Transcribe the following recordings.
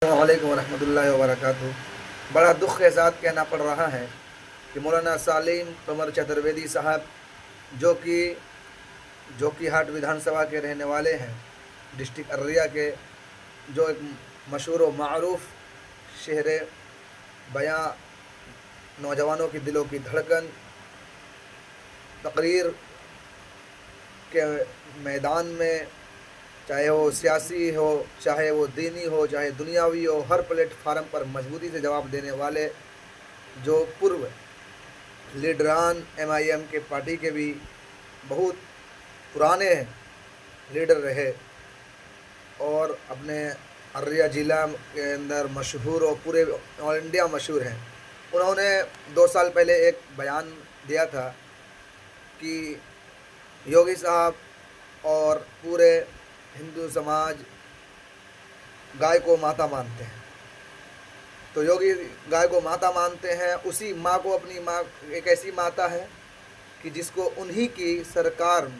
अस्सलामु अलैकुम वरहमतुल्लाहि वबरकातुहू। बड़ा दुख के साथ कहना पड़ रहा है कि मौलाना सालिम कमर चतुर्वेदी साहब जो कि हाट विधानसभा के रहने वाले हैं, डिस्ट्रिक्ट अररिया के, जो एक मशहूर व मारूफ शहर बयां, नौजवानों की दिलों की धड़कन, तकरीर के मैदान में, चाहे वो सियासी हो, चाहे वो दीनी हो, चाहे दुनियावी हो, हर प्लेटफार्म पर मजबूती से जवाब देने वाले जो पूर्व लीडरान MIM के पार्टी के भी बहुत पुराने लीडर रहे और अपने अररिया ज़िला के अंदर मशहूर और पूरे ऑल इंडिया मशहूर हैं। उन्होंने 2 साल पहले एक बयान दिया था कि योगी साहब और पूरे हिंदू समाज गाय को माता मानते हैं। तो योगी गाय को माता मानते हैं, उसी माँ को अपनी माँ, एक ऐसी माता है कि जिसको उन्हीं की सरकार,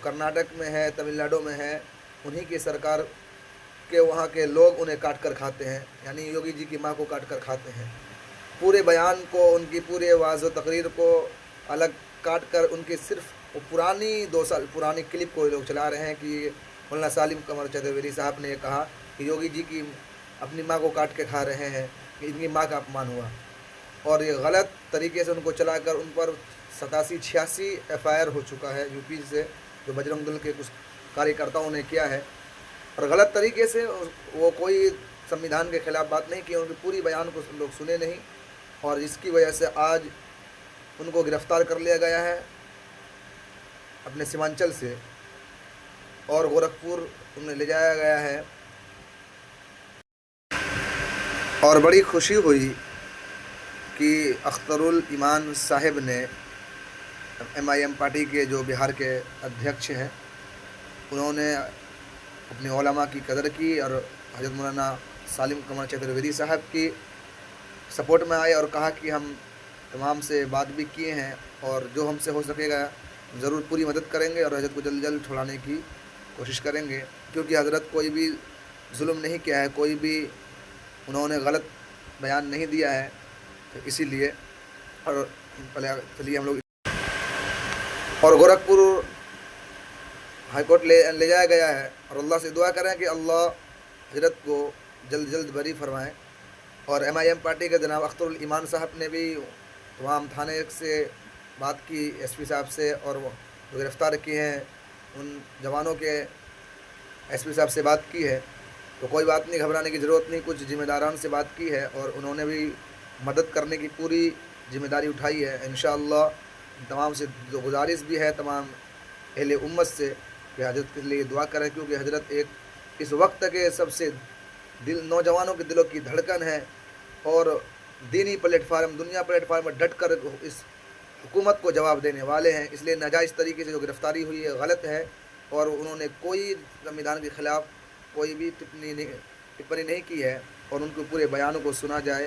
कर्नाटक में है, तमिलनाडु में है, उन्हीं की सरकार के वहाँ के लोग उन्हें काट कर खाते हैं, यानी योगी जी की माँ को काट कर खाते हैं। पूरे बयान को, उनकी पूरे आवाज़ व तकरीर को अलग काट कर उनकी सिर्फ वो पुरानी 2 साल पुरानी क्लिप को लोग चला रहे हैं कि मौलाना सालिम कमर चतुर्वेदी साहब ने कहा कि योगी जी की अपनी माँ को काट के खा रहे हैं, कि इनकी माँ का अपमान हुआ। और ये गलत तरीके से उनको चलाकर उन पर 87-86 FIR हो चुका है यूपी से, जो बजरंग दल के कुछ कार्यकर्ताओं ने किया है। और गलत तरीके से वो कोई संविधान के खिलाफ बात नहीं की, उनकी पूरी बयान को लोग सुने नहीं, और जिसकी वजह से आज उनको गिरफ्तार कर लिया गया है अपने सीमांचल से और गोरखपुर उन्हें ले जाया गया है। और बड़ी खुशी हुई कि अख्तरुल ईमान साहिब ने, MIM पार्टी के जो बिहार के अध्यक्ष हैं, उन्होंने अपने उलमा की कदर की और हज़रत मौलाना सालिम कमर चतुर्वेदी साहब की सपोर्ट में आए और कहा कि हम तमाम से बात भी किए हैं और जो हमसे हो सकेगा ज़रूर पूरी मदद करेंगे और हज़रत को जल्द जल्द छुड़ाने की कोशिश करेंगे, क्योंकि हज़रत कोई भी जुल्म नहीं किया है, कोई भी उन्होंने गलत बयान नहीं दिया है। तो इसीलिए और पहले चलिए हम लोग और गोरखपुर हाई कोर्ट ले जाया गया है और अल्लाह से दुआ करें कि अल्लाह हज़रत को जल्द जल्द बरी फरमाएँ। और MIM पार्टी के जनाब अख्तरुल ईमान साहब ने भी तमाम थाने से बात की, SP साहब से, और वो जो गिरफ़्तार किए हैं उन जवानों के SP साहब से बात की है। तो कोई बात नहीं, घबराने की ज़रूरत नहीं, कुछ ज़िम्मेदारान से बात की है और उन्होंने भी मदद करने की पूरी ज़िम्मेदारी उठाई है। इंशाअल्लाह तमाम से जो गुजारिश भी है तमाम अहले उम्मत से कि हज़रत के लिए दुआ करें, क्योंकि हज़रत एक इस वक्त के सबसे नौजवानों के दिलों की धड़कन है और दीनी प्लेटफार्म, दुनिया प्लेटफार्म पर डट कर इस हुकूमत को जवाब देने वाले हैं। इसलिए नाजायज़ तरीके से जो गिरफ़्तारी हुई है गलत है और उन्होंने कोई संविधान के ख़िलाफ़ कोई भी टिप्पणी नहीं की है और उनके पूरे बयानों को सुना जाए,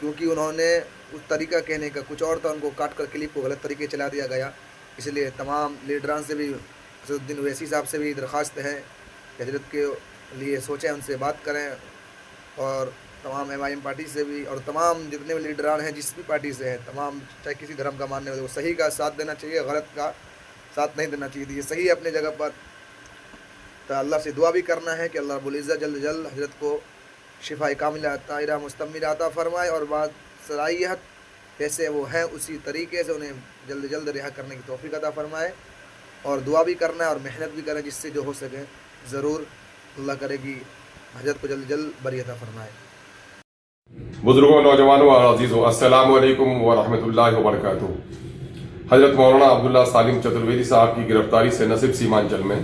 क्योंकि उन्होंने उस तरीका कहने का कुछ और था, उनको काट कर क्लिप को गलत तरीके चला दिया गया। इसलिए तमाम लीडरान से भी, असदुद्दीन ओवैसी साहब से भी दरख्वास्त है कि हज़रत के लिए सोचें, उनसे बात करें, और तमाम MIM पार्टी से भी और तमाम जितने भी लीडरान हैं जिस भी पार्टी से हैं, तमाम चाहे किसी धर्म का मानने वाले, वो सही का साथ देना चाहिए, गलत का साथ नहीं देना चाहिए। ये सही है अपने जगह पर। तो अल्लाह से दुआ भी करना है कि अल्लाह रब्बुल इज़्ज़त जल्द जल्द हज़रत को शिफा कामिला ताहिरा मुस्तमिला अता फरमाए और बाद सलाहियत जैसे वो हैं उसी तरीके से उन्हें जल्द जल्द रिहा करने की तौफीक अता फरमाए। और दुआ भी करना है और मेहनत भी करें, जिससे जो हो सके ज़रूर अल्लाह करेगी हज़रत को जल्द जल्द बरी अता फरमाए। बुजुर्गों, नौजवानों और अजीज़ों, अस्सलामु अलैकुम व रहमतुल्लाहि व बरकातुहू। हज़रत मौलाना अब्दुल्ला सालिम चतुर्वेदी साहब की गिरफ्तारी से न सिर्फ सीमांचल में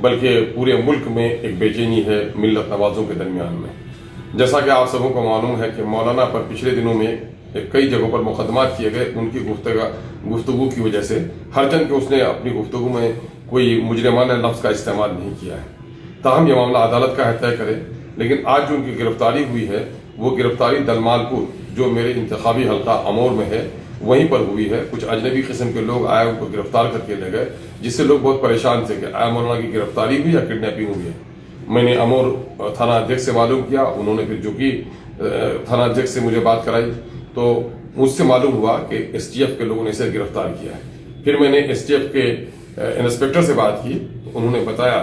बल्कि पूरे मुल्क में एक बेचैनी है मिल्लत नवाज़ों के दरमियान में। जैसा कि आप सबों को मालूम है कि मौलाना पर पिछले दिनों में कई जगहों पर मुकदमात किए गए उनकी गुफ्तगू की वजह से, हरचंद कि उसने अपनी गुफ्तगू में कोई मुजरिमाना लफ्ज़ का इस्तेमाल नहीं किया है। ताहम यह मामला अदालत का है तय करे, लेकिन आज जो उनकी गिरफ्तारी हुई है वो गिरफ्तारी दलमालपुर, जो मेरे इंतखाबी हल्का अमोर में है, वहीं पर हुई है। कुछ अजनबी किस्म के लोग आए, उनको गिरफ्तार करके ले गए, जिससे लोग बहुत परेशान थे कि आया मौलाना की गिरफ्तारी हुई या किडनैपिंग हुई है। میں نے امور تھانہ अध्यक्ष से मालूम किया, उन्होंने फिर जो कि थाना अध्यक्ष से मुझे बात कराई तो मुझसे मालूम हुआ कि एसटीएफ के लोगों ने इसे गिरफ्तार किया है. फिर मैंने एसटीएफ के इंस्पेक्टर से बात की तो उन्होंने बताया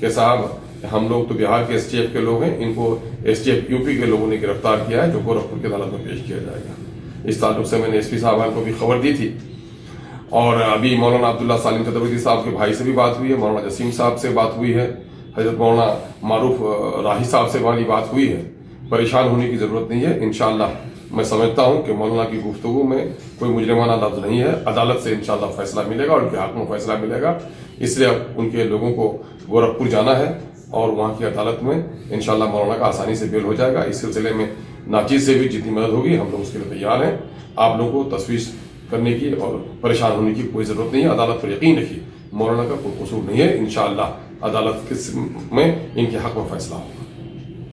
कि साहब हम लोग तो बिहार के एसटीएफ के लोग हैं, इनको एसटीएफ यूपी के लोगों ने गिरफ्तार किया है जो गोरखपुर की अदालत में पेश किया जाएगा. इस ताल्लुक से मैंने एसपी साहब को भी खबर दी थी. और अभी मौलाना अब्दुल्ला सालिम चतुर्वेदी साहब के भाई से भी बात हुई है, मौलाना जसीम साहब से बात हुई है, हजरत मौलाना मारूफ राही साहब से हमारी बात हुई है. परेशान होने की ज़रूरत नहीं है. इंशाअल्लाह मैं समझता हूं कि मौलाना की गुफ्तगू में कोई मुजरिमाना लफ्ज़ नहीं है. अदालत से इंशाअल्लाह फैसला मिलेगा और उनके हक़ में फैसला मिलेगा. इसलिए अब उनके लोगों को गोरखपुर जाना है और वहाँ की अदालत में इंशाअल्लाह मौलाना का आसानी से बेल हो जाएगा. इस सिलसिले में नाचीज़ से भी जितनी मदद होगी हम लोग उसके लिए तैयार हैं. आप लोगों को तशवीश करने की और परेशान होने की कोई ज़रूरत नहीं है. अदालत पर यकीन रखिए, मौलाना का कोई कसूर नहीं है. इंशाअल्लाह अदालत में इनके हक़ में फैसला होगा.